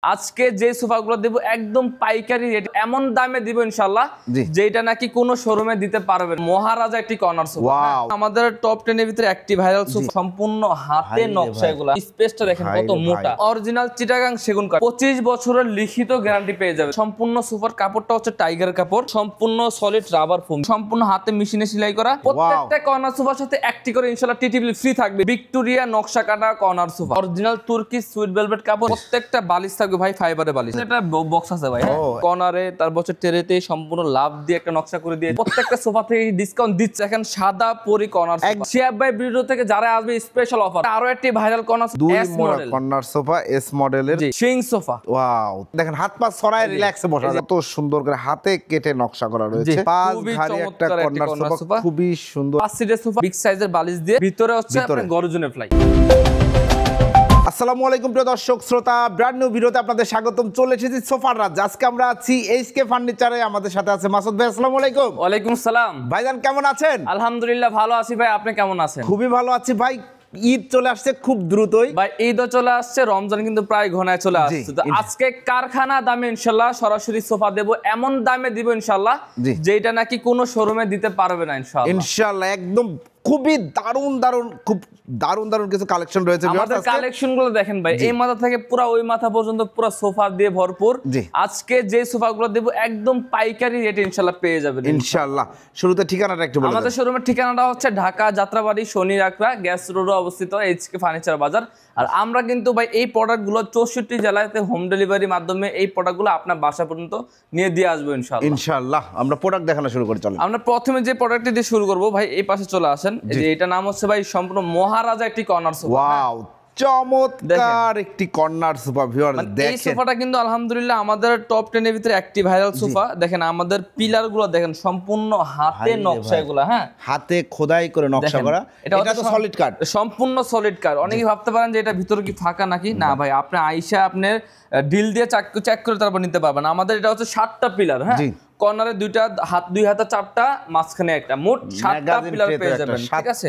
আজকে যে সোফাগুলো দেব একদম পাইকারি রেট, এমন দামে দিব ইনশাআল্লাহ যেটা নাকি কোনো শোরুমে দিতে পারবে। মহারাজা একটি কর্নার সোফা, আমাদের টপ 10 এর ভিতরে একটি ভাইরাল সোফা, সম্পূর্ণ হাতে নকশা। এগুলো স্পেসটা দেখেন কত মোটা, অরিজিনাল চিটাগাং সেগুন কাঠ, 25 বছরের লিখিত গ্যারান্টি পেয়ে যাবে। সম্পূর্ণ সোফার কাপড়টা হচ্ছে টাইগার কাপড়, সম্পূর্ণ সলিড রাবার ফোম, সম্পূর্ণ হাতে মেশিনে সেলাই করা। প্রত্যেকটা কর্নার সোফার সাথে একটি করে ইনশাআল্লাহ টিটিবি ফ্রি থাকবে। ভিক্টোরিয়া নকশা কাটা কর্নার সোফা, অরিজিনাল তুর্কি সুইট ভেলভেট কাপড়, প্রত্যেকটা বালিশ থাকবে ভাই ফাইবারের বালিশ। এটা বক্স আছে ভাই, কর্নারে তারপর টেরেতে সম্পূর্ণ লাভ দিয়ে একটা নকশা করে দিয়ে প্রত্যেকটা সোফা থেকে ডিসকাউন্ট দিচ্ছে। এখন সাদা পরি কর্নার সোফা, শিয়াব ভাই ভিডিও থেকে যারা আসবে স্পেশাল অফার। আরো একটি viral corner S model corner sofa, S মডেলের সুইং সোফা। ওয়াও, দেখেন হাত পা ছড়ায় রিল্যাক্সে বসা যায়, এত সুন্দর করে হাতে কেটে নকশা করা রয়েছে। পাঁচ ধারে একটা কর্নার সোফা, খুবই সুন্দর। 5 সিটের সোফা, বিগ সাইজের বালিশ দিয়ে, ভিতরে হচ্ছে গর্জনে ফ্লাই। আসসালামু আলাইকুম প্রিয় দর্শক শ্রোতা, ব্র্যান্ড নিউ ভিডিওতে আপনাদের স্বাগতম। চলে এসেছি সোফার রাজ। আজকে আমরা আছি এইচকে ফার্নিচারে, আমাদের সাথে আছে মাসুদ ভাই। আসসালামু আলাইকুম। ওয়ালাইকুম আসসালাম ভাইজান, কেমন আছেন? আলহামদুলিল্লাহ ভালো আছি ভাই, আপনি কেমন আছেন? খুবই ভালো আছি ভাই। ঈদ চলে আসছে খুব দ্রুতই ভাই, ঈদও চলে আসছে, রমজান কিন্তু প্রায় ঘনায় চলে আসছে। তো আজকে কারখানা দামে ইনশাআল্লাহ সরাসরি সোফা দেব, এমন দামে দিব ইনশাআল্লাহ যেটা নাকি কোনো শোরুমে দিতে পারবে না ইনশাআল্লাহ। ইনশাআল্লাহ একদম খুবই দারুণ দারুণ, খুব দারুণ দারুণ কিছু কালেকশন রয়েছে। আমাদের কালেকশনগুলো দেখেন ভাই, এই মাথা থেকে পুরো ওই মাথা পর্যন্ত পুরো সোফা দিয়ে ভরপুর। আজকে যে সোফাগুলো দেব একদম পাইকারি রেটে ইনশাআল্লাহ পেয়ে যাবেন ইনশাআল্লাহ। শুরুতে ঠিকানাটা একটু বলুন। আমাদের শোরুমের ঠিকানাটা হচ্ছে ঢাকা যাত্রাবাড়ি শনি রাকড়া গ্যাস রোডে অবস্থিত এইচকে ফার্নিচার বাজার। আর আমরা কিন্তু ভাই এই প্রোডাক্টগুলো 64 জেলাতে হোম ডেলিভারির মাধ্যমে এই প্রোডাক্টগুলো আপনার বাসা পর্যন্ত নিয়ে দিয়ে আসবো ইনশাআল্লাহ। ইনশাআল্লাহ আমরা প্রোডাক্ট দেখানো শুরু করি, চলেন। আমরা প্রথমে যে প্রোডাক্টটি দিয়ে শুরু করব ভাই, এই পাশে চলে আসেন। এই যে এটা নাম হচ্ছে ভাই সম্পূর্ণ মহারাজা একটি কর্নার সোফা। ওয়াও, চমৎকার একটি কর্নার সোফা ভিউয়ার্স, দেখেন এই সোফাটা কিন্তু আলহামদুলিল্লাহ আমাদের টপ 10 এর ভিতরে একটি ভাইরাল সোফা। দেখেন আমাদের পিলারগুলো দেখেন সম্পূর্ণ হাতে নকশা, এগুলো হ্যাঁ হাতে খোদাই করে নকশা করা। এটা তো সলিড কাঠ, সম্পূর্ণ সলিড কাঠ। অনেকেই ভাবতে পারেন যে এটা ভিতরে কি ফাঁকা নাকি, না ভাই, আপনি আইসা আপনার ডিল দিয়ে চেক করে তারপর নিতে পারবেন। আমাদের এটা হচ্ছে 7টা পিলার, হ্যাঁ, কর্নারে দুইটা, দুই হাতে 4টা, মাঝখানে একটা, মোট 7টা পিলার পেয়ে যাবেন। ঠিক আছে,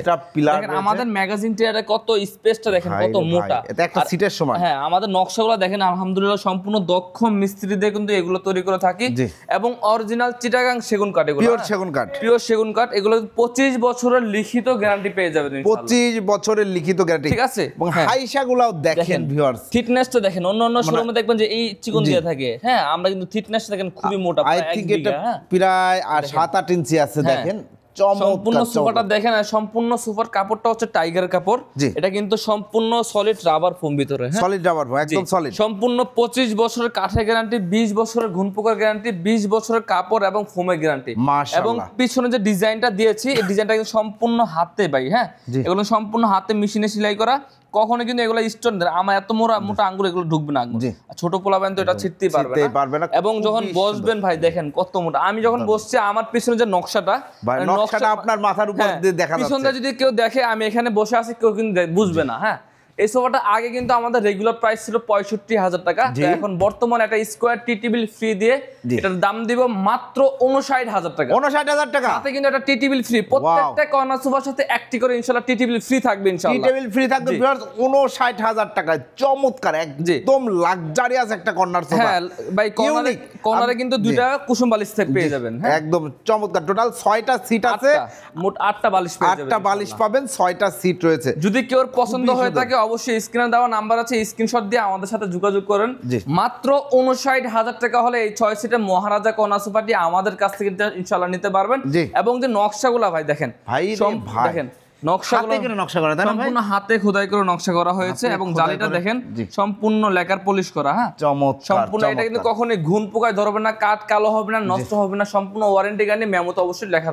দেখেন আমাদের ম্যাগাজিন টিয়ারে কত স্পেসটা দেখেন কত মোটা, এটা একটা সিটের সমান। হ্যাঁ, আমাদের নকশাগুলো দেখেন আলহামদুলিল্লাহ সম্পূর্ণ দক্ষ মিস্ত্রি দিয়ে কিন্তু এগুলো তৈরি করে থাকি, এবং অরিজিনাল চিটাগাং সেগুন কাঠ, এগুলো পিওর সেগুন কাঠ, পিওর সেগুন কাঠ। এগুলো 25 বছরের লিখিত গ্যারান্টি পেয়ে যাবেন ইনশাআল্লাহ। 25 বছরের লিখিত গ্যারান্টি, ঠিক আছে। এবং হাইসাগুলোও দেখেন ভিউয়ার্স, থিকনেসটা দেখেন, অন্য শোরুমে দেখবেন যে এই চিকন দিয়ে থাকে, হ্যাঁ, আমরা কিন্তু থিকনেস দেখেন খুবই মোটা, আই থিংক এটা প্রায় 7-8 ইঞ্চি আছে। দেখেন সম্পূর্ণ সোফাটা দেখেন, সম্পূর্ণ সোফার কাপড়টা হচ্ছে টাইগার কাপড়। এটা কিন্তু সম্পূর্ণ সলিড রাবার ফোম ভিতরে, সলিড রাবার ফোম, একদম সলিড। সম্পূর্ণ 25 বছরের কাঠের গ্যারান্টি, 20 বছরের ঘুণ পোকার গ্যারান্টি, 20 বছরের কাপড় এবং ফোমের গ্যারান্টি। এবং পিছনে যে ডিজাইনটা দিয়েছি, এই ডিজাইনটা কিন্তু সম্পূর্ণ হাতে ভাই, হ্যাঁ, এগুলো সম্পূর্ণ হাতে মেশিনে সেলাই করা। কখনো কিন্তু এগুলো স্টোন, আমার এত মোটা আঙ্গুল এগুলো ঢুকবে না, ছোট পোলাবেন তো এটা ছিটতেই পারবে না। এবং যখন বসবেন ভাই দেখেন কত মোটা। আমি যখন বসছি, আমার পিছনে যে নকশাটা আপনার মাথার উপর দিয়ে দেখা যাচ্ছে, পিছনটা যদি কেউ দেখে আমি এখানে বসে আছি, কেউ কিন্তু বুঝবে না। হ্যাঁ, এই সোফাটা আগে কিন্তু আমাদের রেগুলার প্রাইস ছিল 65,000 টাকা। এখন বর্তমানে একটা স্কোয়ার টিটিবিল ফ্রি দিয়ে এটার দাম দিব মাত্র 59,000 টাকা। 59,000 টাকা, সাথে কিন্তু একটা টিটিবিল ফ্রি। প্রত্যেকটা কর্নার সোফার সাথে একটি করে ইনশাআল্লাহ টিটিবিল ফ্রি থাকবে ইনশাআল্লাহ। টিটিবিল ফ্রি থাকবে ভিউয়ার্স 59,000 টাকা। চমৎকার, একদম লাক্সারিয়াস একটা কর্নার সোফা। হ্যাঁ ভাই, কর্নারে কিন্তু দুইটা কুসুম বালিশ পেয়ে যাবেন, হ্যাঁ, একদম চমৎকার। টোটাল 6টা সিট আছে, মোট 8টা বালিশ পেয়ে যাবেন। 8টা বালিশ পাবেন, 6টা সিট রয়েছে। যদি কেউ পছন্দ হয়ে থাকে অবশ্যই স্ক্রিনে দেওয়া নাম্বার আছে, স্ক্রিনশট দিয়ে আমাদের সাথে যোগাযোগ করেন। মাত্র 59,000 টাকা হলে এই 6 সিটের মহারাজা কর্নার সোফাটি আমাদের কাছ থেকে ইনশাআল্লাহ নিতে পারবেন। এবং যে নকশাগুলো ভাই দেখেন, দেখেন সম্পূর্ণ হাতে খোদাই করে নকশা করা হয়েছে, এবং জালিটা দেখেন সম্পূর্ণ লেকার পলিশ করা। হ্যাঁ, সম্পূর্ণ এটা কিন্তু কখনোই ঘুণ পোকায় ধরবে না, কাঠ কালো হবে না, নষ্ট হবে না। সম্পূর্ণ ওয়ারেন্টি গ্যারান্টি, মেমোতে অবশ্যই লেখা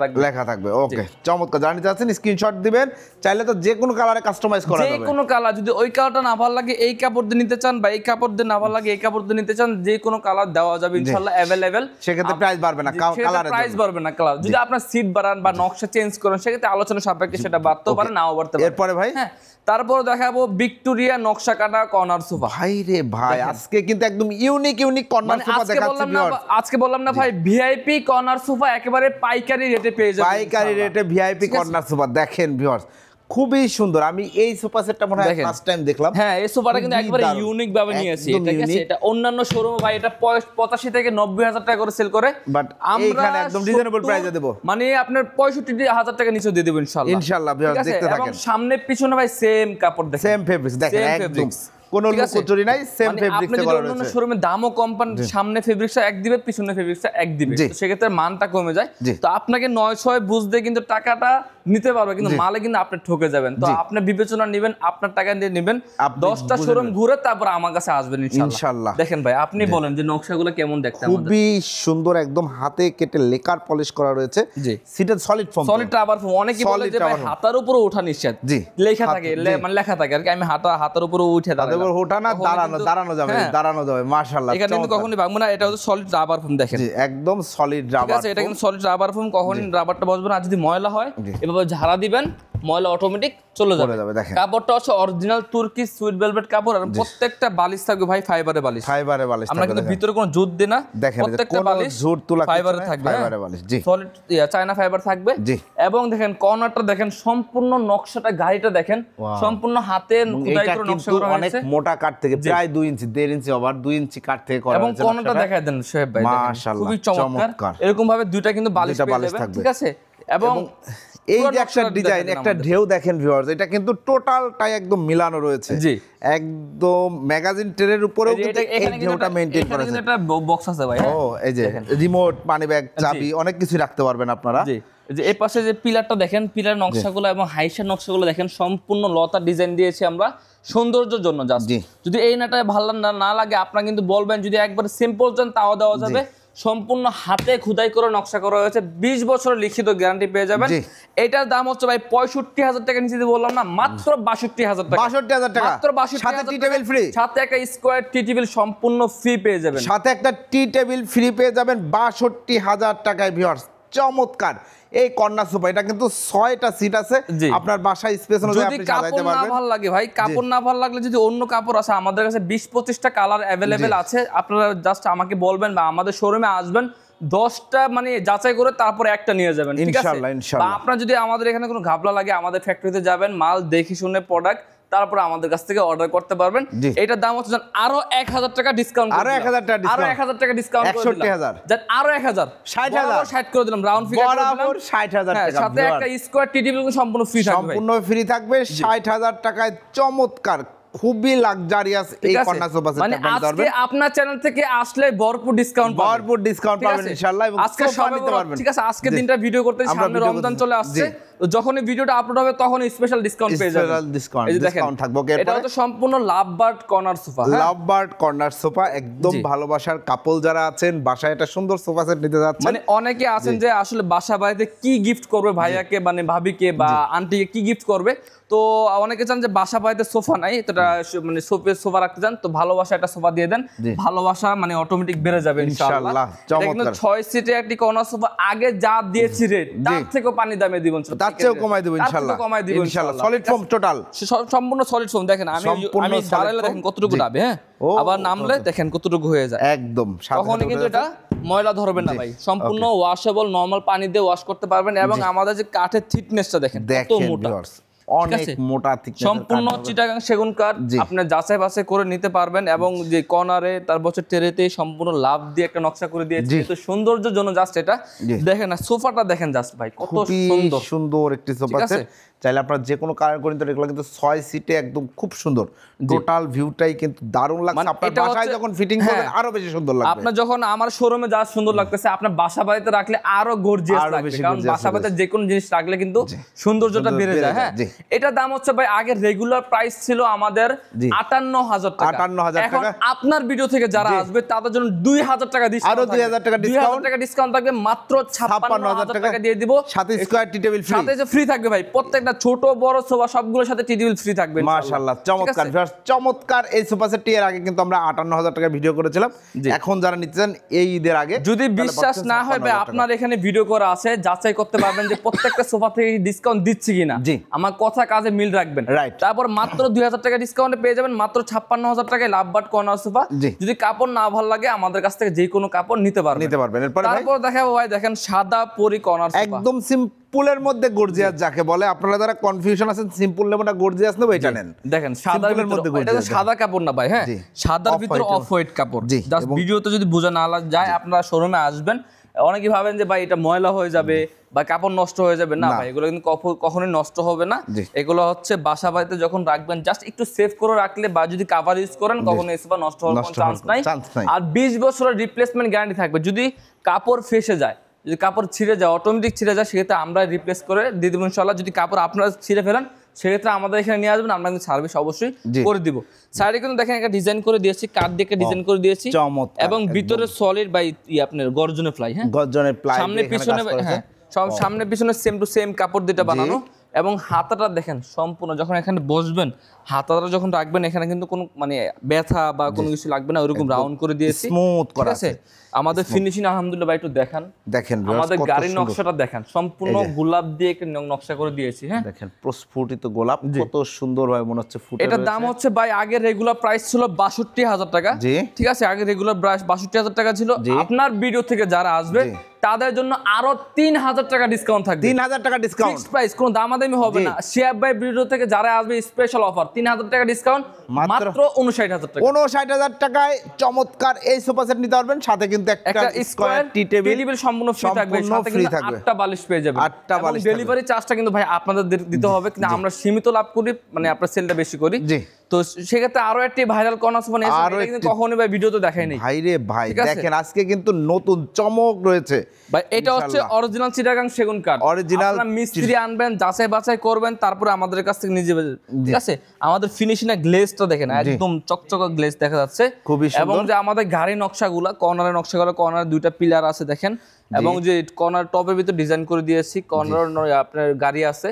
থাকবে। ওকে, চমৎকার। জানিতে আছেন, স্ক্রিনশট দিবেন, চাইলে তো যে কোনো কালারে কাস্টমাইজ করা যাবে। যে কোনো কালার, যদি ওই কালারটা না ভালো লাগে এই কাপড় দিয়ে নিতে চান, বা এই কাপড় দিয়ে না ভালো লাগে এই কাপড় দিয়ে নিতে চান, যে কোনো কালার দেওয়া যাবে ইনশাআল্লাহ, अवेलेबल। সেক্ষেত্রে প্রাইস বাড়বে না, কালারে প্রাইস বাড়বে না। কালার যদি আপনার সিট বাড়ান বা নকশা চেঞ্জ করেন, সেক্ষেত্রে আলোচনা সাপেক্ষে সেটা বাড়তে পারে, নাও বাড়তে পারে। এরপরে ভাই, হ্যাঁ, তারপর দেখাবো ভিক্টোরিয়া নকশা কাটা কর্নার সোফা। ভাই রে ভাই, আজকে কিন্তু একদম ইউনিক কর্নার সোফা দেখাচ্ছি ভিউয়ার্স। আজকে বললাম না ভাই, ভিআইপি কর্নার সোফা একেবারে পাইকারি রেটে পেয়ে যাবেন। পাইকারি রেটে ভিআইপি কর্নার সোফা দেখেন ভিউয়ার্স, খুবই সুন্দর। আমি এই সোফা সেটটা মনে হয় ফার্স্ট টাইম দেখলাম। হ্যাঁ, এই সোফাটা কিন্তু একবারে ইউনিক ভাবে নিয়েছি। ঠিক আছে, এটা অন্যান্য শোরুমে ভাই এটা 85 থেকে 90,000 টাকা করে সেল করে, বাট এখানে একদম রিজনেবল প্রাইসে দেব। মানে আপনার 65,000 টাকা নিচে দিয়ে দেব ইনশাআল্লাহ। ইনশাআল্লাহ দেখতে থাকেন। এবং সামনে পিছনে ভাই সেম কাপড় দেখেন, সেম ফেব্রিক্স দেখেন, একদম কোনো লুকোচুরি নাই, সেম ফেব্রিক্সে করা রয়েছে। অন্য শোরুমে দামও কম পান, সামনে ফেব্রিক্সটা এক দিবে, পিছনে ফেব্রিক্সটা এক দিবে, তো সেক্ষেত্রে মানটা কমে যায়। তো আপনাকে 900 বুঝতে কিন্তু টাকাটা নিতে পারবে, কিন্তু মালে কিন্তু আপনি ঠকে যাবেন। তো আপনি বিবেচনা নেবেন, আপনার টাকা দিয়ে নেবেন, 10টা শোরুম ঘুরে তারপর আমার কাছে আসবেন ইনশাআল্লাহ। দেখেন ভাই, আপনি বলেন যে নকশাগুলো কেমন দেখতে? খুবই সুন্দর, একদম হাতে কেটে লেকার পলিশ করা রয়েছে। Seated solid foam, solid rubber foam. অনেকে বলে যে ভাই হাতার উপরে ওঠা নিষেধ, লেখা থাকে, মানে লেখা থাকে আর কি। আমি হাতার উপরে উঠে দাঁড়াবো, ওঠা না, দাঁড়ানো যাবে, দাঁড়ানো যাবে। মাশাআল্লাহ, এখানে কিন্তু কখনোই ভাঙবো না। এটা হচ্ছে সলিড রাবার ফোম, দেখেন একদম সলিড রাবার। ঠিক আছে, এটা কিন্তু সলিড রাবার ফোম, কখনোই রাবারটা বসবে না। আর যদি ময়লা হয় এভাবে ঝাড়া দিবেন, ময়লা অটোমেটিক চলে যাবে। কাপড়টা হচ্ছে অরিজিনাল তুর্কি সুইট ভেলভেট কাপড়, আর প্রত্যেকটা বালিশ থাকবে ভাই ফাইবারে বালিশ। আমরা কিন্তু ভিতরে কোনো জুট দিই না, প্রত্যেকটা বালিশ জুট তোলা ফাইবারে থাকবে, ফাইবারে বালিশ। জি, সলিড চায়না ফাইবার থাকবে। এবং দেখেন কর্নারটা দেখেন, সম্পূর্ণ নকশাটা, গাড়িটা দেখেন সম্পূর্ণ হাতে খোদাই করে নকশা করা হয়েছে। অনেক মোটা কাঠ থেকে, প্রায় 2 ইঞ্চি, 1.5 ইঞ্চি ওভার 2 ইঞ্চি কাঠ থেকে করা হয়েছে। এবং কর্নারটা দেখায় দেন সোহেব ভাই, মাশাআল্লাহ খুবই চমৎকার। এরকম ভাবে দুইটা কিন্তু বালিশ পেয়ে যাবেন। ঠিক আছে, এবং এই যে একটা ডিজাইন, একটা ঢেউ দেখেন ভিউয়ার্স, এটা কিন্তু টোটালটাই একদম মিলানো রয়েছে। জি, একদম ম্যাগাজিন ট্রের উপরেও কিন্তু এই ঢেউটা মেইনটেইন করা আছে। এখানে একটা বক্স আছে ভাই। ও, এই যে রিমোট, মানি ব্যাগ, চাবি, অনেক কিছু রাখতে পারবেন আপনারা। জি, যে এই পাশে যে পিলারটা দেখেন, পিলার নকশাগুলো এবং হাইসের নকশাগুলো দেখেন, সম্পূর্ণ লতা ডিজাইন দিয়েছি আমরা সৌন্দর্যের জন্য। জাস্ট যদি এই নাটা ভালো না লাগে, আপনারা কিন্তু বলবেন। যদি একবার সিম্পল চান তাও দেওয়া যাবে। সম্পূর্ণ হাতে খোদাই করে নকশা করা হয়েছে, 20 বছরের লিখিত গ্যারান্টি পেয়ে যাবেন। এটার দাম হচ্ছে ভাই 65,000 টাকা, নিচে দিয়ে বললাম না, মাত্র 62,000 টাকা। 62,000 টাকা, মাত্র 62,000 টাকা। টি টেবিল ফ্রি, সাথে একটা স্কয়ার টি টেবিল সম্পূর্ণ ফ্রি পেয়ে যাবেন, সাথে একটা টি টেবিল ফ্রি পেয়ে যাবেন 62,000 টাকায়। ভিউয়ার্স, চমৎকার এই কর্নার সোফা। এটা কিন্তু 6টা সিট আছে, আপনার বাসায় স্পেস অনুযায়ী আপনি সাজাইতে পারবেন। যদি কাপড় না ভালো লাগে ভাই, কাপড় না ভালো লাগলে যদি অন্য কাপড় আছে, আমাদের কাছে 20-25টা কালার अवेलेबल আছে। আপনারা জাস্ট আমাকে বলবেন বা আমাদের শোরুমে আসবেন, 10টা মানে যাচাই করে তারপর একটা নিয়ে যাবেন। ঠিক আছে, বা আপনারা যদি আমাদের এখানে কোনো ঘাবলা লাগে, আমাদের ফ্যাক্টরিতে যাবেন, মাল দেখে শুনে প্রোডাক্ট, তারপর আমাদের কাছ থেকে অর্ডার করতে পারবেন। এটার দাম হচ্ছে আরো 1,000 টাকা ডিসকাউন্ট, আরো 1,000 টাকা ডিসকাউন্ট, আরো 1,000 টাকা ডিসকাউন্ট, 61,000, জান আরো 1,000, 60,000, 60 করে দিলাম, রাউন্ড ফিগার করে দিলাম, 60,000 টাকা। সাথে একটা স্কয়ার টি টেবিল সম্পূর্ণ ফ্রি থাকবে, সম্পূর্ণ ফ্রি থাকবে 60,000 টাকায়। চমৎকার, খুবই লাক্সারিয়াস এই কর্নার সোফা সেট আপনি পাবেন। আজকে আপনার চ্যানেল থেকে আসলে ভরপুর ডিসকাউন্ট পাবেন ইনশাআল্লাহ, এবং আজকে সব নিতে পারবেন। ঠিক আছে, আজকে দিনটা ভিডিও করতে, সামনে রমজান চলে আসছে, তো যখনই ভিডিওটা আপলোড হবে তখন স্পেশাল ডিসকাউন্ট পেয়ে যাবেন। এই যে দেখেন, এটা হচ্ছে সম্পূর্ণ lovebird corner sofa. Lovebird corner sofa, একদম ভালোবাসার কাপল যারা আছেন, বাসায় একটা সুন্দর সোফা সেট নিতে যাচ্ছেন, মানে অনেকে আছেন যে আসলে বাসা বাড়িতে কি গিফট করবে ভাইয়াকে, মানে ভাবিকে বা আন্টিকে কি গিফট করবে, তো অনেকে চান যে বাসা বাড়িতে সোফা নাই, তো মানে সোফা রাখতে চান, তো ভালোবাসা একটা সোফা দিয়ে দেন, ভালোবাসা মানে অটোমেটিক বেড়ে যাবে ইনশাআল্লাহ। চমৎকার, 6 সিটে একটি কর্নার সোফা, আগে যা দিয়েছি রেট তার থেকেও পানি দামে দিব, তার চেয়েও কমাই দেব ইনশাআল্লাহ, কমাই দিব ইনশাআল্লাহ। সলিড ফোম, টোটাল সম্পূর্ণ সলিড ফোম। দেখেন আমি দাঁড়ালে দেখেন কতটুকু দাবে, হ্যাঁ, আবার নামলে দেখেন কতটুকু হয়ে যায়, একদম তখন কিন্তু এটা ময়লা ধরবে না ভাই। সম্পূর্ণ ওয়াশেবল, নরমাল পানি দিয়ে ওয়াশ করতে পারবেন। এবং আমাদের যে কাঠের থিকনেসটা দেখেন কত মোটা, অনেক মোটা থিকনেস, সম্পূর্ণ চিটাগাং সেগুন কাঠ, আপনি যাচাই বাছাই করে নিতে পারবেন। এবং যে কর্নারে, তারপর টেরেতে সম্পূর্ণ লাভ দিয়ে একটা নকশা করে দিয়েছি, তো সৌন্দর্যের জন্য। জাস্ট এটা দেখেন না, সোফাটা দেখেন জাস্ট ভাই, কত সুন্দর, সুন্দর একটি সোফা সেট। চাইলে আপনারা যে কোনো কালার করে নিতে, এগুলো কিন্তু 6 সিটে একদম খুব সুন্দর, টোটাল ভিউটাই কিন্তু দারুণ লাগছে। আপনার বাসায় যখন ফিটিং করবেন আরো বেশি সুন্দর লাগবে। আপনার যখন আমার শোরুমে যা সুন্দর লাগতেছে, আপনার বাসা বাড়িতে রাখলে আরো গর্জিয়াস লাগবে, কারণ বাসা বাড়িতে যে কোনো জিনিস রাখলে কিন্তু সৌন্দর্যটা বেড়ে যায়। হ্যাঁ, এটার দাম হচ্ছে ভাই, আগে রেগুলার প্রাইস ছিল আমাদের 58,000 টাকা, 58,000 টাকা। আপনার ভিডিও থেকে যারা আসবে তাদের জন্য 2,000 টাকা ডিসকাউন্ট, আরো 2,000 টাকা ডিসকাউন্ট, 2,000 টাকা ডিসকাউন্ট থাকবে, মাত্র 56,000 টাকা দিয়ে দিব, সাথে স্কয়ার টি টেবিল ফ্রি, সাথে যে ফ্রি থাকবে ভাই, প্রত্যেকটা ছোট বড় সোফা সবগুলোর সাথে টি টেবিল ফ্রি থাকবে মাশাআল্লাহ। চমৎকার, চমৎকার এই সোফা সেটটি। এর আগে কিন্তু আমরা 58,000 টাকা ভিডিও করেছিলাম, এখন যারা নিতে চান এই ঈদের আগে, যদি বিশ্বাস না হয় ভাই, আপনার এখানে ভিডিও করা আছে, যাচাই করতে পারবেন যে প্রত্যেকটা সোফা থেকে ডিসকাউন্ট দিচ্ছি কিনা। আমার কথা কাজে মিল রাখবেন, রাইট। তারপর মাত্র 2,000 টাকা ডিসকাউন্টে পেয়ে যাবেন মাত্র 56,000 টাকায় লাভবার্ড কর্নার সোফা। যদি কাপড় না ভালো লাগে, আমাদের কাছ থেকে যে কোনো কাপড় নিতে পারবেন। তারপর দেখাবো ভাই, দেখেন সাদা পরি কর্নার সোফা, একদম সিম্পল সিম্পলের মধ্যে গর্জিয়াস যাকে বলে, আপনারা যারা কনফিউশন আছেন সিম্পল নেব না গর্জিয়াস নেব, এটা নেন। দেখেন সাদার মধ্যে, এটা তো সাদা কাপড় না ভাই, হ্যাঁ সাদার ভিতরে অফ হোয়াইট কাপড়। জাস্ট ভিডিওতে যদি বোঝা না যায়, আপনারা শোরুমে আসবেন। অনেকেই ভাবেন যে ভাই এটা ময়লা হয়ে যাবে বা কাপড় নষ্ট হয়ে যাবে, না ভাই এগুলো কিন্তু কখনোই নষ্ট হবে না। এগুলো হচ্ছে বাসা বাড়িতে যখন রাখবেন জাস্ট একটু সেভ করে রাখলে, বা যদি কাভার ইউজ করেন কখনো এই সোফা নষ্ট হওয়ার কোনো চান্স নাই। আর 20 বছরের রিপ্লেসমেন্ট গ্যারান্টি থাকবে। যদি কাপড় ফেসে যায়, যদি কাপড় ছিঁড়ে যায়, অটোমেটিক ছিঁড়ে যায়, সেক্ষেত্রে আমরা রিপ্লেস করে দিয়ে দেবো ইনশাআল্লাহ। যদি কাপড় আপনারা ছিঁড়ে ফেলেন সেক্ষেত্রে আমাদের এখানে নিয়ে আসবেন, আমরা কিন্তু সার্ভিস অবশ্যই করে দিব। সাইডে কিন্তু দেখেন একটা ডিজাইন করে দিয়েছি, কাঠ দিয়ে ডিজাইন করে দিয়েছি, এবং ভিতরে সলিড বাই আপনার গর্জনের প্লাই, হ্যাঁ গর্জনের প্লাই, সামনে পিছনে, হ্যাঁ সব সামনে পিছনে সেম টু সেম কাপড় দিয়ে বানানো। এবং হাতাটা দেখেন সম্পূর্ণ, যখন এখানে বসবেন হাতাটা যখন রাখবেন এখানে কিন্তু কোনো মানে ব্যথা বা কোনো কিছু লাগবে না, ওরকম রাউন্ড করে দিয়েছি, স্মুথ করা আছে। আমাদের ফিনিশিং আলহামদুলিল্লাহ ভাই একটু দেখেন আমাদের গাড়ির নকশাটা দেখেন, সম্পূর্ণ গোলাপ দিয়ে একটা নকশা করে দিয়েছি। হ্যাঁ দেখেন প্রস্ফুটিত গোলাপ, কত সুন্দর ভাবে মনে হচ্ছে ফুটে। এটার দাম হচ্ছে ভাই আগে রেগুলার প্রাইস ছিল ৬২,০০০ টাকা, ঠিক আছে, আগে রেগুলার প্রাইস ৬২,০০০ টাকা ছিল। আপনার ভিডিও থেকে যারা আসবে তাদের জন্য আরো ৩,০০০ টাকা ডিসকাউন্ট থাকবে। ৩,০০০ টাকা ডিসকাউন্ট, ফিক্সড প্রাইস, কোনো দামাদামি হবে না। শিয়াব ভাই ভিডিও থেকে যারা আসবে স্পেশাল অফার ৩,০০০ টাকা ডিসকাউন্ট, মাত্র ৫৯,০০০ টাকা। ৫৯,০০০ টাকায় চমৎকার এই সোফা সেট নিতে পারবেন। সাথে কিন্তু একটা স্কয়ার টি টেবিল সম্পূর্ণ ফ্রি থাকবে, সাথে কিন্তু 8টা বালিশ পেয়ে যাবেন। 8টা বালিশ, ডেলিভারি চার্জটা কিন্তু ভাই আপনাদের দিতে হবে, কিন্তু আমরা সীমিত লাভ করি, মানে আপনার সেলটা বেশি করি। তো সেক্ষেত্রে আরো একটি ভাইরাল কর্নার সোফা নিয়ে এসেছি, এটা কিন্তু কখনোই ভাই ভিডিওতে দেখাই নাই। ভাই রে ভাই দেখেন আজকে কিন্তু নতুন চমক রয়েছে ভাই। এটা হচ্ছে অরিজিনাল চিটাগাং সেগুন কাঠ, অরিজিনাল। আপনারা মিস্ত্রি আনবেন, যাচাই বাছাই করবেন, তারপরে আমাদের কাছ থেকে নিজে, ঠিক আছে। আমাদের ফিনিশিং এর গ্লেজটা দেখেন, একদম চকচকে গ্লেজ দেখা যাচ্ছে, খুবই সুন্দর। এবং যে আমাদের গাড়ির নকশাগুলো, কর্নারের নকশাগুলো, কর্নারে দুইটা পিলার আছে দেখেন, এবং যে কর্নার টপের ভিতর ডিজাইন করে দিয়েছি, কর্নার আপনার গাড়ি আছে,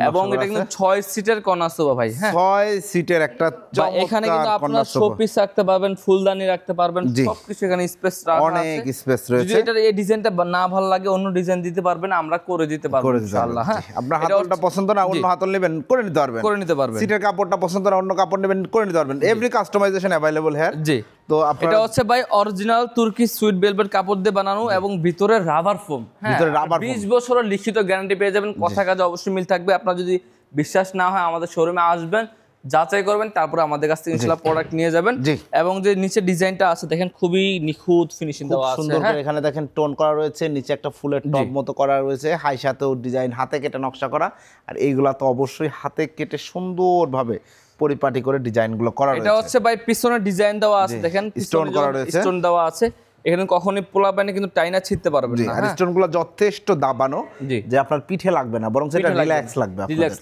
এবং এটা কিন্তু 6 সিটের কর্নার সোফা ভাই। হ্যাঁ 6 সিটের একটা চমৎকার, এখানে কিন্তু আপনারা শোপিস রাখতে পারবেন, ফুলদানি রাখতে পারবেন, সবকিছু এখানে স্পেস রাখা আছে, অনেক স্পেস রয়েছে। যদি এটা এই ডিজাইনটা না ভালো লাগে অন্য ডিজাইন দিতে পারবেন, আমরা করে দিতে পারবো ইনশাআল্লাহ। হ্যাঁ আপনার হাতলটা পছন্দ না অন্য হাতল নেবেন, করে নিতে পারবেন। সিটের কাপড়টা পছন্দ না অন্য কাপড় নেবেন, করে নিতে পারবেন। Every customisation available here. জি, তো এটা হচ্ছে ভাই অরিজিনাল তুর্কি সুইট ভেলভেট কাপড় দিয়ে বানানো, এবং ভিতরে রাবার ফোম। হ্যাঁ 20 বছরের লিখিত গ্যারান্টি পেয়ে যাবেন, কথা কাজে অবশ্যই মিল থাকবে। আপনার যদি বিশ্বাস না হয় আমাদের শোরুমে আসবেন, যাচাই করবেন, তারপরে আমাদের কাছ থেকে ইনশাআল্লাহ প্রোডাক্ট নিয়ে যাবেন। এবং যে নিচে ডিজাইনটা আছে দেখেন, খুবই নিখুঁত ফিনিশিং দেওয়া আছে, সুন্দর করে এখানে দেখেন টোন করা রয়েছে, নিচে একটা ফুলের টপ মতো করা রয়েছে, হাই সাথেও ডিজাইন হাতে কেটে নকশা করা। আর এইগুলা তো অবশ্যই হাতে কেটে সুন্দরভাবে পরিপাটি করে ডিজাইনগুলো করা রয়েছে। এটা হচ্ছে ভাই পিছনের ডিজাইন দেওয়া আছে দেখেন, স্টোন করা রয়েছে, স্টোন দেওয়া আছে এখানে, কখনোই পোলা পানি কিন্তু টাইনা ছিঁড়তে পারবেন না। আর স্টোনগুলো যথেষ্ট দাবানো, যে আপনার পিঠে লাগবে না, বরং সেটা রিল্যাক্স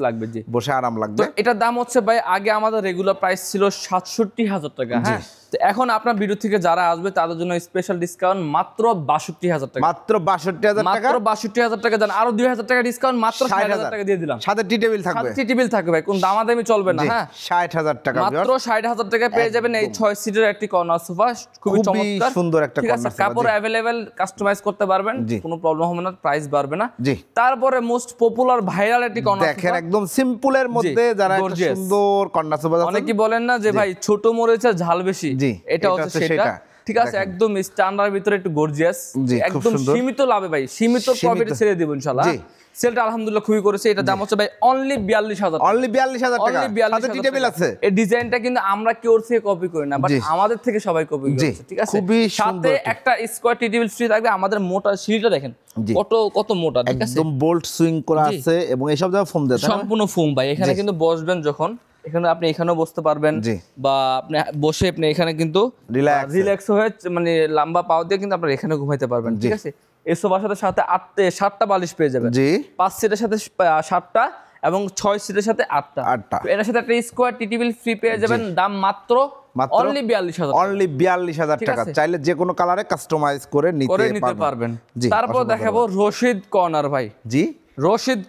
লাগবে, জি বসে আরাম লাগবে। তো এটার দাম হচ্ছে ভাই আগে আমাদের রেগুলার প্রাইস ছিল ৬৭,০০০ টাকা। হ্যাঁ তো এখন আপনার ভিডিও থেকে যারা আসবে তাদের জন্য স্পেশাল ডিসকাউন্ট মাত্র ৬২,০০০ টাকা, মাত্র ৬২,০০০ টাকা, মাত্র ৬২,০০০ টাকা দেন, আরো ২,০০০ টাকা ডিসকাউন্ট, মাত্র ৬০,০০০ টাকা দিয়ে দিলাম। সাথে টি টেবিল থাকবে, সাথে টি টেবিল থাকবে ভাই, কোন দামাদামি চলবে না। হ্যাঁ ৬০,০০০ টাকা, মাত্র ৬০,০০০ টাকা পেয়ে যাবেন এই 6 সিটের একটি কর্নার সোফা, খুবই চমৎকার সুন্দর একটা কর্নার সোফা। কাপড় अवेलेबल, কাস্টমাইজ করতে পারবেন, কোনো প্রবলেম হবে না, প্রাইস বাড়বে না। তারপরে মোস্ট পপুলার ভাইরাল একটি কর্নার সোফা দেখেন, একদম সিম্পলের মধ্যে যারা একটা সুন্দর কর্নার সোফা। অনেকেই বলেন না যে ভাই ছোট মরিচের ঝাল বেশি, এটা হচ্ছে সেটা, ঠিক আছে, একদম স্ট্যান্ডার্ডের ভিতরে একটু গর্জিয়াস, একদম সীমিত লাভে ভাই, সীমিত প্রফিটে ছেড়ে দেব ইনশাআল্লাহ। সেলটা আলহামদুলিল্লাহ খুবই করেছে। এটা দাম হচ্ছে ভাই অনলি ৪২,০০০, অনলি ৪২,০০০ টাকা, সাথে টি টেবিল আছে। এই ডিজাইনটা কিন্তু আমরা কেউ থেকে কপি করি না, বাট আমাদের থেকে সবাই কপি করেছে, ঠিক আছে। খুবই সুন্দর, সাথে একটা স্কয়ার টি টেবিল ফ্রি থাকবে। আমাদের মোটা সিঁড়িটা দেখেন কত মোটা, ঠিক আছে, একদম বোল্ট সুইং করা আছে, এবং এইসব জায়গায় ফোম দেয়, সম্পূর্ণ ফোম ভাই। এখানে কিন্তু বসবেন যখন, এখানে আপনি এখানেও বসতে পারবেন, বা আপনি বসে আপনি এখানে কিন্তু রিল্যাক্স হয়ে, মানে লম্বা পাও দিয়ে কিন্তু আপনারা এখানে ঘুমাইতে পারবেন, ঠিক আছে। এই সোফার সাথে 7টা বালিশ পেয়ে যাবেন, 5 সিটের সাথে 7টা, এবং 6 সিটের সাথে 8টা। এর সাথে একটা স্কয়ার টি টেবিল ফ্রি পেয়ে যাবেন, দাম মাত্র অনলি ৪২,০০০, অনলি ৪২,০০০ টাকা। চাইলে যে কোনো কালারে কাস্টমাইজ করে নিতে পারবেন। তারপর দেখাবো রশিদ কর্নার ভাই। জি, রশিদ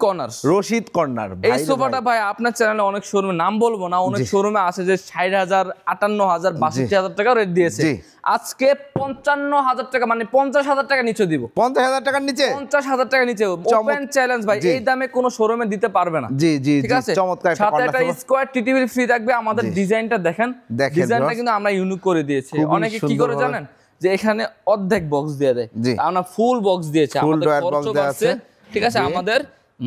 কর্নার এই সোফাটা ভাই আপনার চ্যানেলে অনেক শোরুমে, নাম বলবো না, অনেক শোরুমে আছে যে ৬০,০০০, ৫৮,০০০, ৬২,০০০ টাকা রেট দিয়েছে। আজকে ৫৫,০০০ টাকা, মানে ৫০,০০০ টাকা নিচে দিব, ৫০,০০০ টাকার নিচে, ৫০,০০০ টাকা নিচে, ওপেন চ্যালেঞ্জ ভাই, এই দামে কোনো শোরুমে দিতে পারবে না। জি জি, ঠিক আছে, চমৎকার। সাথে একটা স্কয়ার টি টেবিল ফ্রি থাকবে। আমাদের ডিজাইনটা দেখেন, ডিজাইনটা কিন্তু আমরা ইউনিক করে দিয়েছি। অনেকে কি করে জানেন, যে এখানে অর্ধেক বক্স দিয়ে দেয়, আমরা ফুল বক্স দিয়েছি, আমাদের খরচ আছে, ঠিক আছে। আমাদের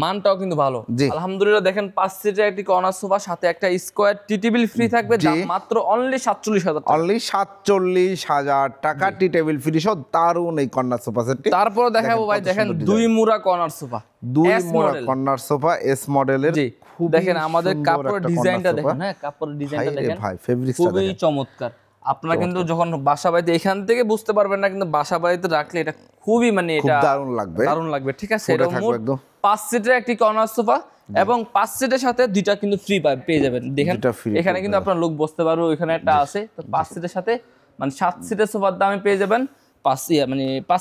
মানটাও কিন্তু ভালো আলহামদুলিল্লাহ। দেখেন 5 সিটের একটি কর্নার সোফা সাথে একটা স্কয়ার টি টেবিল ফ্রি থাকবে, দাম মাত্র অনলি 47,000 টাকা। অনলি 47,000 টাকা টি টেবিল ফ্রি সহ দারুন এই কর্নার সোফা সেটটি। তারপরে দেখাবো ভাই, দেখেন 2 মুড়া কর্নার সোফা, 2 মুড়া কর্নার সোফা এস মডেলের। দেখেন আমাদের কাপড়ের ডিজাইনটা দেখেন, হ্যাঁ কাপড়ের ডিজাইনটা দেখেন ভাই, ফেব্রিক্সটা খুবই চমৎকার। আপনারা কিন্তু যখন বাসা বাড়িতে এখান থেকে বুঝতে পারবেন না, কিন্তু বাসা বাড়িতে রাখলে এটা খুবই মানে এটা দারুণ লাগবে, দারুণ লাগবে। ঠিক আছে, এটা মোট 5 সিটের একটি কর্নার সোফা এবং 5 সিটের সাথে দুইটা কিন্তু ফ্রি পেয়ে যাবেন। দেখেন এখানে কিন্তু আপনার লোক বসতে পারবে, ওখানে একটা আছে। তো 5 সিটের সাথে মানে 7 সিটের সোফার দামে পেয়ে যাবেন 5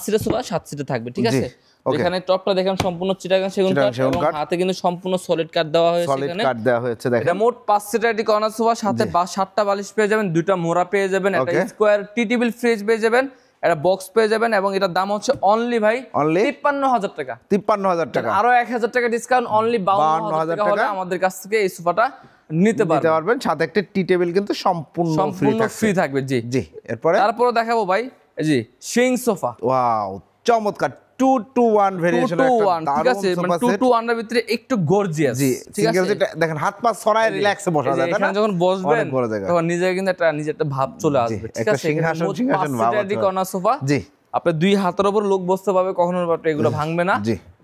সিটের সোফা 7 সিটে থাকবে। ঠিক আছে, এখানে টপটা দেখেন সম্পূর্ণ চিটাগাং সেগুন কাঠ এবং হাতে কিন্তু সম্পূর্ণ সলিড কাঠ দেওয়া হয়েছে। সলিড কাঠ দেওয়া হয়েছে। দেখেন এটা মোট 5 সিটার একটি কর্নার সোফা, সাথে 7টা বালিশ পেয়ে যাবেন, 2টা মোড়া পেয়ে যাবেন, একটা স্কয়ার টি টেবিল ফ্রিজ পেয়ে যাবেন, একটা বক্স পেয়ে যাবেন এবং এটার দাম হচ্ছে অনলি ভাই 53,000 টাকা। 53,000 টাকা, আরো 1,000 টাকা ডিসকাউন্ট, অনলি 52,000 টাকা হলে আমাদের কাছ থেকে এই সোফাটা নিতে পারবেন। সাথে একটা টি টেবিল কিন্তু সম্পূর্ণ ফ্রি থাকবে। জি জি, এরপরে তারপর দেখাবো ভাই জি শিং সোফা। ওয়াও, চমৎকার 2-to-1 ভেরিয়েশন। ঠিক আছে, মানে 2-to-1 এর ভিতরে একটু গর্জিয়াস। ঠিক আছে, দেখেন হাত পা ছড়ায় রিল্যাক্সে বসা যায়, তাই না? যখন বসবেন তখন নিজের কিন্তু একটা ভাব চলে আসবে। ঠিক আছে, সিংহাসন ভাব আছে। কর্নার সোফা জি, আপনি 2 হাতের উপর লোক বসতে পারবে, কখনো এগুলো ভাঙবে না।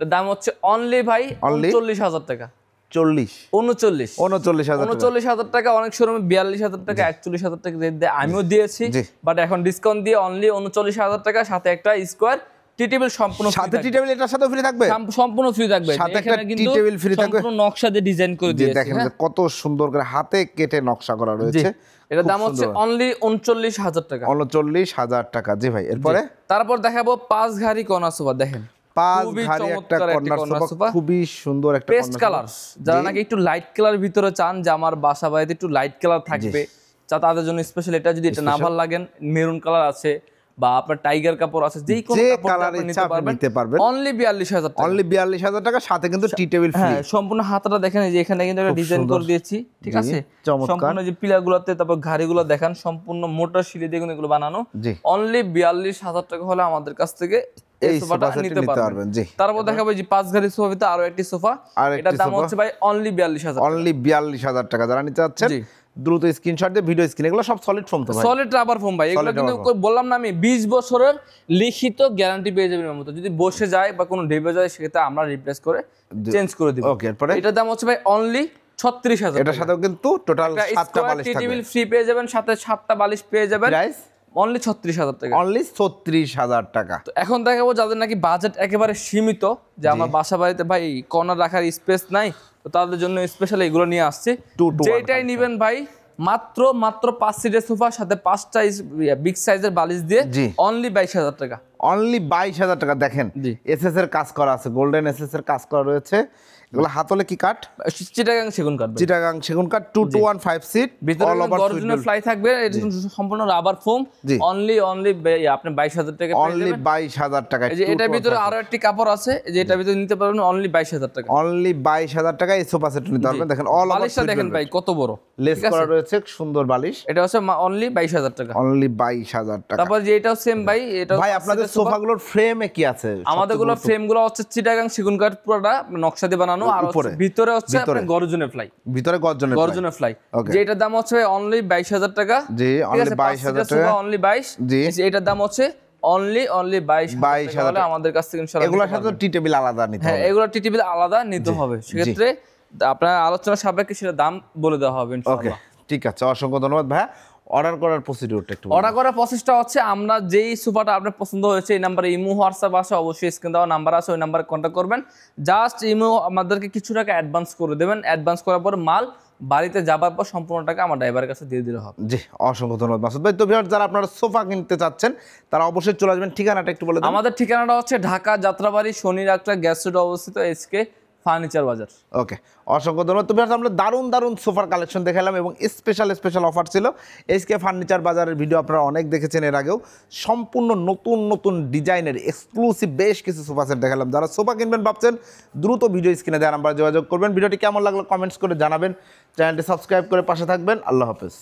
এর দাম হচ্ছে অনলি ভাই 39,000 টাকা। 39,000 টাকা। অনেক শোরুমে 42,000 টাকা, 41,000 টাকা আমিও দিয়েছি, বাট এখন ডিসকাউন্ট দিয়ে অনলি 39,000 টাকা, সাথে একটা স্কয়ার টি টেবিল সম্পূর্ণ সাথে টি টেবিল এটার সাথে ফ্রি থাকবে, সম্পূর্ণ ফ্রি থাকবে। সাথে একটা টি টেবিল ফ্রি থাকবে, সম্পূর্ণ নকশা দিয়ে ডিজাইন করে দিয়েছে। দেখেন কত সুন্দর করে হাতে কেটে নকশা করা রয়েছে। এটার দাম হচ্ছে অনলি 39,000 টাকা। 39,000 টাকা। জি ভাই, এরপরে তারপর দেখাবো 5 ঘাড়ি কর্নার সোফা। দেখেন 5 ঘাড়ি একটা কর্নার সোফা, খুবই সুন্দর একটা পেস্ট কালার। যারা নাকি একটু লাইট কালার ভিতরে চান যে আমার বাসা বাড়িতে একটু লাইট কালার থাকবে, তাদের জন্য স্পেশাল এটা। যদি এটা না ভালো লাগেন, মেরুন কালার আছে বা আপনার টাইগার কাপড় আছে, যেই কোন কালার ইচ্ছা আপনি নিতে পারবেন। অনলি 42,000 টাকা। অনলি 42,000 টাকা, সাথে কিন্তু টি টেবিল ফ্রি। হ্যাঁ, সম্পূর্ণ হাতটা দেখেন, এই যে এখানে কিন্তু একটা ডিজাইন করে দিয়েছি। ঠিক আছে, সম্পূর্ণ যে পিলারগুলোতে, তারপর ঘাড়িগুলো দেখেন সম্পূর্ণ মোটা সিঁড়ি দিয়ে কিন্তু এগুলো বানানো। অনলি 42,000 টাকা হলে আমাদের কাছ থেকে এই সোফাটা নিতে পারবেন। তারপর দেখাবো যে 5 ঘাড়ি সোফাতে আরো একটি সোফা, এটার দাম হচ্ছে ভাই অনলি 42,000। অনলি 42,000 টাকা। যারা নিতে চাচ্ছেন দ্রুত স্ক্রিনশট দিয়ে ভিডিও স্ক্রিন। এগুলো সব সলিড ফোম তো ভাই, সলিড রাবার ফোম ভাই। এগুলো কিন্তু বললাম না আমি 20 বছরের লিখিত গ্যারান্টি পেয়ে যাবেন। মতো যদি বসে যায় বা কোনো ডেবে যায়, সেক্ষেত্রে আমরা রিপ্লেস করে চেঞ্জ করে দিব। ওকে, এরপরে এটার দাম হচ্ছে ভাই অনলি 36,000। এটার সাথেও কিন্তু টোটাল 7টা বালিশ থাকবে, টেবিল ফ্রি পেয়ে যাবেন, সাথে 7টা বালিশ পেয়ে যাবেন। প্রাইস অনলি 36,000 টাকা। অনলি 36,000 টাকা। তো এখন দেখাবো যাদের নাকি বাজেট একেবারে সীমিত, যে আমার বাসা বাড়িতে ভাই কর্নার রাখার স্পেস নাই, তো তাদের জন্য স্পেশাল এগুলো নিয়ে আসছে। যেটাই নেবেন ভাই মাত্র 5 সিটের সোফা সাথে 5টা বিগ সাইজের বালিশ দিয়ে অনলি 22,000 টাকা। অনলি 22,000 টাকা। দেখেন এসএস এর কাজ করা আছে, গোল্ডেন এসএস এর কাজ করা রয়েছে। এগুলো হাতলে কি কাট? চিটাগাং সেগুন কাঠ। চিটাগাং সেগুন কাঠ 2-to-1 5 সিট, ভিতরে গর্জনের ফ্লাই থাকবে, এটা সম্পূর্ণ রাবার ফোম। অনলি আপনি 22,000 টাকা পেয়ে যাবেন। অনলি 22,000 টাকা। এই যে এটার ভিতরে আরো একটি কাপড় আছে, এই যে এটার ভিতরে নিতে পারবেন অনলি 22,000 টাকা। অনলি 22,000 টাকা এই সোফা সেট নিতে পারবেন। দেখেন অল ওভার বালিশটা দেখেন ভাই কত বড়, লেস করা রয়েছে, সুন্দর বালিশ। এটা হচ্ছে অনলি 22,000 টাকা। অনলি 22,000 টাকা। তারপর যে এটাও সেম ভাই, এটা ভাই আপনাদের সোফাগুলোর ফ্রেমে কি আছে? আমাদেরগুলো ফ্রেমগুলো হচ্ছে চিটাগাং সেগুন কাঠ পুরোটা নকশা দিয়ে বানানো, আর ভিতরে হচ্ছে গর্জনের ফ্লাই, ভিতরে গর্জনের ফ্লাই। যে এটার দাম হচ্ছে অনলি 22,000 টাকা। জি, অনলি 22,000 টাকা। অনলি 22। জি, এটার দাম হচ্ছে অনলি 22,000 টাকা। আমাদের কাছ থেকে ইনশাআল্লাহ এগুলোর সাথে টি টেবিল আলাদা নিতে হবে। হ্যাঁ, এগুলো টি টেবিল আলাদা নিতে হবে। সেক্ষেত্রে আপনার আলোচনা সাপেক্ষে সেটা দাম বলে দেওয়া হবে ইনশাআল্লাহ। ওকে, ঠিক আছে, অসংখ্য ধন্যবাদ ভাইয়া। অর্ডার করার প্রসিডিউরটা একটু অর্ডার করার প্রসেসটা হচ্ছে, আমরা যেই সোফাটা আপনার পছন্দ হয়েছে এই নাম্বারে ইমো হোয়াটসঅ্যাপ আছে, অবশ্যই স্ক্রিন দেওয়া নাম্বার আছে, ওই নাম্বারে কন্ট্যাক্ট করবেন। জাস্ট ইমো আমাদেরকে কিছু টাকা অ্যাডভান্স করে দেবেন। অ্যাডভান্স করার পর মাল বাড়িতে যাবার পর সম্পূর্ণ টাকা আমার ড্রাইভারের কাছে দিয়ে দিলে হবে। জি, অসংখ্য ধন্যবাদ মাসুদ ভাই। তো ভিউয়ার্স, যারা আপনারা সোফা কিনতে চাচ্ছেন তারা অবশ্যই চলে আসবেন। ঠিকানাটা একটু বলে দিন। আমাদের ঠিকানাটা হচ্ছে ঢাকা যাত্রাবাড়ি শনির একটা গ্যাস রোডে অবস্থিত, এসকে ফার্নিচার বাজার। ওকে, অসংখ্য ধন্যবাদ। তো ভিউয়ার্স, আমরা দারুণ সোফার কালেকশন দেখালাম এবং স্পেশাল অফার ছিল। এসকে ফার্নিচার বাজারের ভিডিও আপনারা অনেক দেখেছেন এর আগেও। সম্পূর্ণ নতুন ডিজাইনের এক্সক্লুসিভ বেশ কিছু সোফা সেট দেখালাম। যারা সোফা কিনবেন ভাবছেন, দ্রুত ভিডিও স্ক্রিনে দেওয়া নাম্বারে যোগাযোগ করবেন। ভিডিওটি কেমন লাগলো কমেন্টস করে জানাবেন। চ্যানেলটি সাবস্ক্রাইব করে পাশে থাকবেন। আল্লাহ হাফেজ।